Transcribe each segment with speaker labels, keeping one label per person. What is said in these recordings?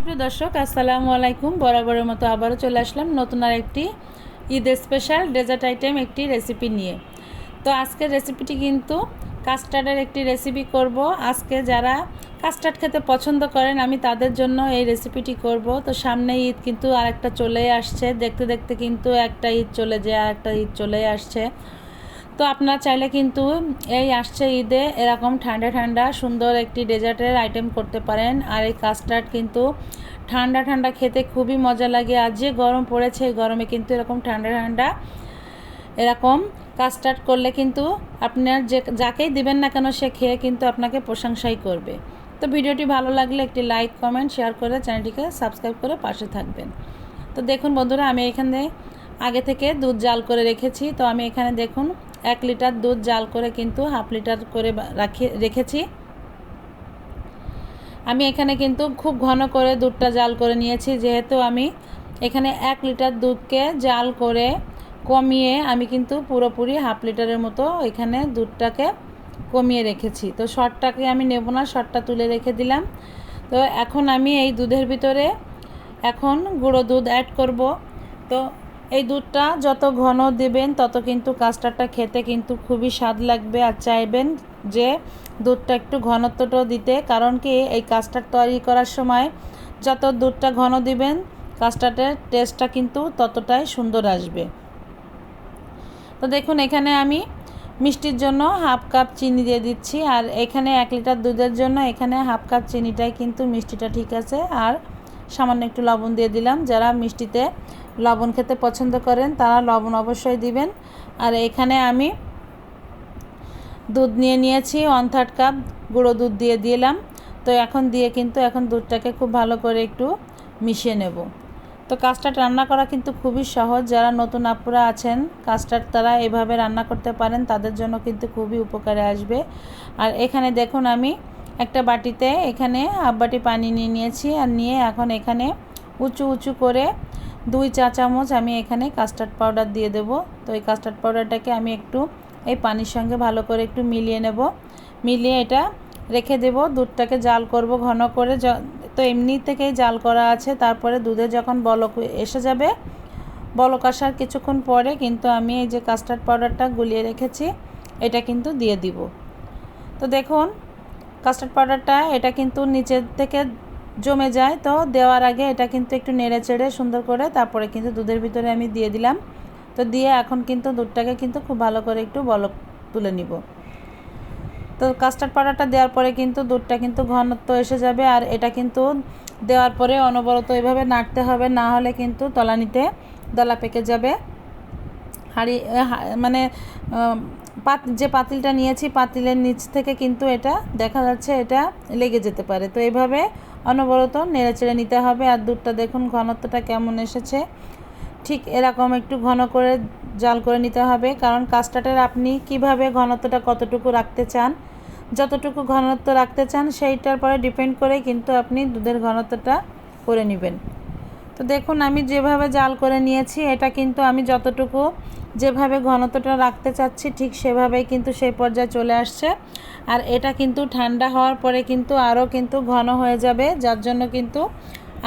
Speaker 1: সুপ্রিয় দর্শক, আসসালামু আলাইকুম। বরাবরের মতো আবারও চলে আসলাম নতুন আর একটি ঈদের স্পেশাল ডেজার্ট আইটেম একটি রেসিপি নিয়ে। তো আজকের রেসিপিটি কিন্তু কাস্টার্ডের একটি রেসিপি করব। আজকে যারা কাস্টার্ড খেতে পছন্দ করেন আমি তাদের জন্য এই রেসিপিটি করব। তো সামনে ঈদ কিন্তু আরেকটা চলেই আসছে, দেখতে দেখতে কিন্তু একটা ঈদ চলে যায় আর একটা ঈদ চলেই আসছে। তো আপনারা চাইলে কিন্তু এই আসছে ঈদে এরকম ঠান্ডা ঠান্ডা সুন্দর একটি ডেজার্টের আইটেম করতে পারেন। আর এই কাস্টার্ড কিন্তু ঠান্ডা ঠান্ডা খেতে খুবই মজা লাগে। আর যে গরম পড়েছে এই গরমে কিন্তু এরকম ঠান্ডা ঠান্ডা এরকম কাস্টার্ড করলে কিন্তু আপনার যাকেই দিবেন না কেন সে খেয়ে কিন্তু আপনাকে প্রশংসাই করবে। তো ভিডিওটি ভালো লাগলে একটি লাইক, কমেন্ট, শেয়ার করে চ্যানেলটিকে সাবস্ক্রাইব করে পাশে থাকবেন। তো দেখুন বন্ধুরা, আমি এখানে আগে থেকে দুধ জাল করে রেখেছি। তো আমি এখানে দেখুন 1 লিটার দুধ জাল করে কিন্তু হাফ লিটার করে রেখেছি। আমি এখানে কিন্তু খুব ঘন করে দুধটা জাল করে নিয়েছি, যেহেতু আমি এখানে 1 লিটার দুধকে জাল করে কমিয়ে আমি কিন্তু পুরোপুরি হাফ লিটারের মতো এখানে দুধটাকে কমিয়ে রেখেছি। তো শর্টটাকে আমি নেব না, শর্টটা তুলে রেখে দিলাম। তো এখন আমি এই দুধের ভিতরে এখন গুঁড়ো দুধ অ্যাড করব। তো এই দুধটা যত ঘন দেবেন তত কিন্তু কাস্টার্ডটা খেতে কিন্তু খুবই স্বাদ লাগবে। আর চাইবেন যে দুধটা একটু ঘনত্বটাও দিতে, কারণ কি এই কাস্টার্ড তৈরি করার সময় যত দুধটা ঘন দিবেন কাস্টার্ডের টেস্টটা কিন্তু ততটাই সুন্দর আসবে। তো দেখুন এখানে আমি মিষ্টির জন্য হাফ কাপ চিনি দিয়ে দিচ্ছি। আর এখানে 1 লিটার দুধের জন্য এখানে হাফ কাপ চিনিটাই কিন্তু মিষ্টিটা ঠিক আছে। আর সামান্য একটু লবণ দিয়ে দিলাম। যারা মিষ্টিতে লবণ খেতে পছন্দ করেন তারা লবণ অবশ্যই দিবেন। আর এখানে আমি দুধ নিয়েছি 1/3 কাপ, গুঁড়ো দুধ দিয়ে দিলাম। তো এখন দুধটাকে খুব ভালো করে একটু মিশিয়ে নেব। তো কাস্টার্ড রান্না করা কিন্তু খুবই সহজ। যারা নতুন আপুরা আছেন কাস্টার্ড তারা এভাবে রান্না করতে পারেন, তাদের জন্য কিন্তু খুবই উপকারে আসবে। আর এখানে দেখুন আমি একটা বাটিতে এখানে হাফ বাটি পানি নিয়েছি। আর নিয়ে এখন এখানে উঁচু উঁচু করে 2 চা চামচ আমি এখানে কাস্টার্ড পাউডার দিয়ে দেব। তো এই কাস্টার্ড পাউডারটাকে আমি একটু এই পানির সঙ্গে ভালো করে একটু মিলিয়ে নেব। মিলিয়ে এটা রেখে দেব। দুধটাকে জাল করব ঘন করে। তো এমনি থেকেই জাল করা আছে। তারপরে দুধে যখন বলক এসে যাবে, বলক আসার কিছুক্ষণ পরে কিন্তু আমি এই যে কাস্টার্ড পাউডারটা গুলিয়ে রেখেছি এটা কিন্তু দিয়ে দিব। তো দেখুন কাস্টার্ড পাউডারটা এটা কিন্তু নিচের থেকে জমে যায়। তো দেওয়ার আগে এটা কিন্তু একটু নেড়ে চেড়ে সুন্দর করে তারপরে কিন্তু দুধের ভিতরে আমি দিয়ে দিলাম। তো দিয়ে এখন কিন্তু দুধটাকে কিন্তু খুব ভালো করে একটু বলক তুলে নিব। তো কাস্টার্ড পাউডারটা দেওয়ার পরে কিন্তু দুধটা কিন্তু ঘনত্ব এসে যাবে। আর এটা কিন্তু দেওয়ার পরে অনবরত এভাবে নাড়তে হবে, না হলে কিন্তু তলানিতে দলা পেকে যাবে। হাঁড়ি মানে যে পাতিলটা নিয়েছি পাতিলের নিচ থেকে কিন্তু এটা দেখা যাচ্ছে এটা লেগে যেতে পারে। তো এইভাবে অনবরত নেড়েচেড়ে নিতে হবে। আর দুধটা দেখুন ঘনত্বটা কেমন এসেছে, ঠিক এরকম একটু ঘন করে জাল করে নিতে হবে। কারণ কাস্টার্ডের আপনি কিভাবে ঘনত্বটা কতটুকু রাখতে চান, যতটুকু ঘনত্ব রাখতে চান সেইটার পরে ডিপেন্ড করে কিন্তু আপনি দুধের ঘনত্বটা করে নেবেন। তো দেখুন আমি যেভাবে জাল করে নিয়েছি এটা কিন্তু আমি যতটুকু যেভাবে ঘনত্বটা রাখতে চাচ্ছি ঠিক সেভাবেই কিন্তু সেই পর্যায়ে চলে আসছে। আর এটা কিন্তু ঠান্ডা হওয়ার পরে কিন্তু আরও কিন্তু ঘন হয়ে যাবে, যার জন্য কিন্তু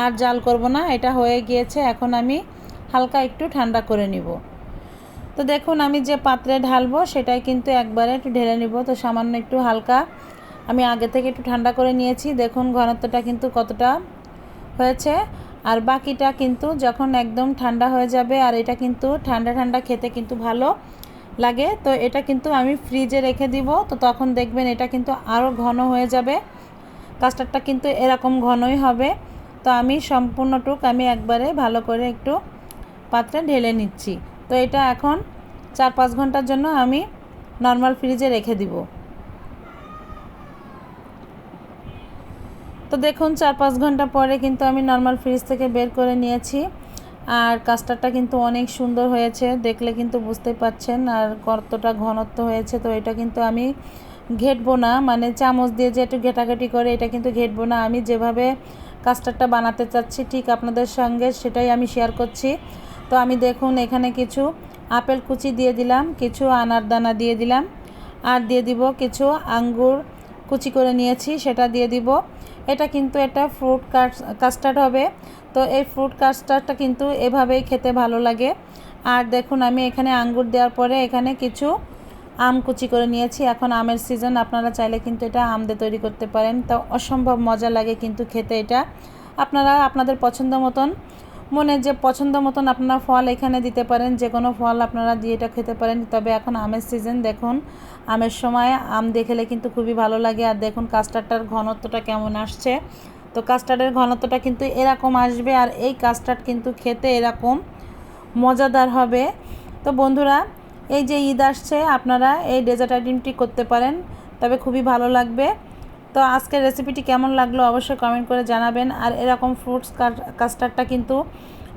Speaker 1: আর জাল করব না। এটা হয়ে গিয়েছে, এখন আমি হালকা একটু ঠান্ডা করে নিব। তো দেখুন আমি যে পাত্রে ঢালবো সেটাই কিন্তু একবারে একটু ঢেলে নিব। তো সামান্য একটু হালকা আমি আগে থেকে একটু ঠান্ডা করে নিয়েছি। দেখুন ঘনত্বটা কিন্তু কতটা হয়েছে। আর বাকিটা কিন্তু যখন একদম ঠান্ডা হয়ে যাবে, আর এটা কিন্তু ঠান্ডা ঠান্ডা খেতে কিন্তু ভালো লাগে। তো এটা কিন্তু আমি ফ্রিজে রেখে দিব। তো তখন দেখবেন এটা কিন্তু আরও ঘন হয়ে যাবে। কাস্টার্ডটা কিন্তু এরকম ঘনই হবে। তো আমি সম্পূর্ণটুক আমি একবারে ভালো করে একটু পাত্রে ঢেলে নিচ্ছি। তো এটা এখন 4-5 ঘন্টার জন্য আমি নর্মাল ফ্রিজে রেখে দিব। তো দেখুন 4-5 ঘন্টা পরে কিন্তু আমি নর্মাল ফ্রিজ থেকে বের করে নিয়েছি। আর কাস্টার্ডটা কিন্তু অনেক সুন্দর হয়েছে, দেখলে কিন্তু বুঝতেই পাচ্ছেন আর কতটা ঘনত্ব হয়েছে। তো এটা কিন্তু আমি ঘেটবো না, মানে চামচ দিয়ে যে একটু ঘেটাঘেটি করে এটা কিন্তু ঘেটবো না। আমি যেভাবে কাস্টার্ডটা বানাতে চাচ্ছি ঠিক আপনাদের সঙ্গে সেটাই আমি শেয়ার করছি। তো আমি দেখুন এখানে কিছু আপেল কুচি দিয়ে দিলাম, কিছু আনার দানা দিয়ে দিলাম, আর দিয়ে দিব কিছু আঙ্গুর কুচি করে নিয়েছি সেটা দিয়ে দিব। এটা কিন্তু একটা ফ্রুট কাস্টার্ড হবে। তো এই ফ্রুট কাস্টার্ডটা কিন্তু এভাবেই খেতে ভালো লাগে। আর দেখুন আমি এখানে আঙ্গুর দেওয়ার পরে এখানে কিছু আম কুচি করে নিয়েছি। এখন আমের সিজন, আপনারা চাইলে কিন্তু এটা আম দিয়ে তৈরি করতে পারেন। তো অসম্ভব মজা লাগে কিন্তু খেতে এটা। আপনারা আপনাদের পছন্দ মতন যে পছন্দ মতন আপনারা ফল এখানে দিতে পারেন, যে কোনো ফল আপনারা দিয়ে এটা খেতে পারেন। তবে এখন আমের সিজন, দেখুন আমের সময় আম দেখলে কিন্তু খুবই ভালো লাগে। আর দেখুন কাস্টার্ডটার ঘনত্বটা কেমন আসছে। তো কাস্টার্ডের ঘনত্বটা কিন্তু এরকম আসবে, আর এই কাস্টার্ড কিন্তু খেতে এরকম মজাদার হবে। তো বন্ধুরা, এই যে ঈদ আসছে, আপনারা এই ডেজার্ট আইটেমটি করতে পারেন, তবে খুবই ভালো লাগবে। তো আজকের রেসিপিটি কেমন লাগলো অবশ্যই কমেন্ট করে জানাবেন। আর এরকম ফ্রুটস কাস্টার্ডটা কিন্তু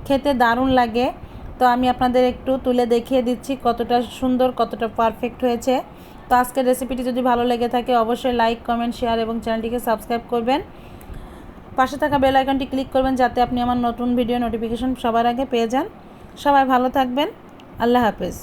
Speaker 1: খেতে দারুণ লাগে। তো আমি আপনাদের একটু তুলে দেখিয়ে দিচ্ছি কতটা সুন্দর, কতটা পারফেক্ট হয়েছে। তো আজকের রেসিপিটি যদি ভালো লেগে থাকে অবশ্যই লাইক, কমেন্ট, শেয়ার এবং চ্যানেলটিকে সাবস্ক্রাইব করবেন। পাশে থাকা বেল আইকনটি ক্লিক করবেন যাতে আপনি আমার নতুন ভিডিও নোটিফিকেশন সবার আগে পেয়ে যান। সবাই ভালো থাকবেন। আল্লাহ হাফেজ।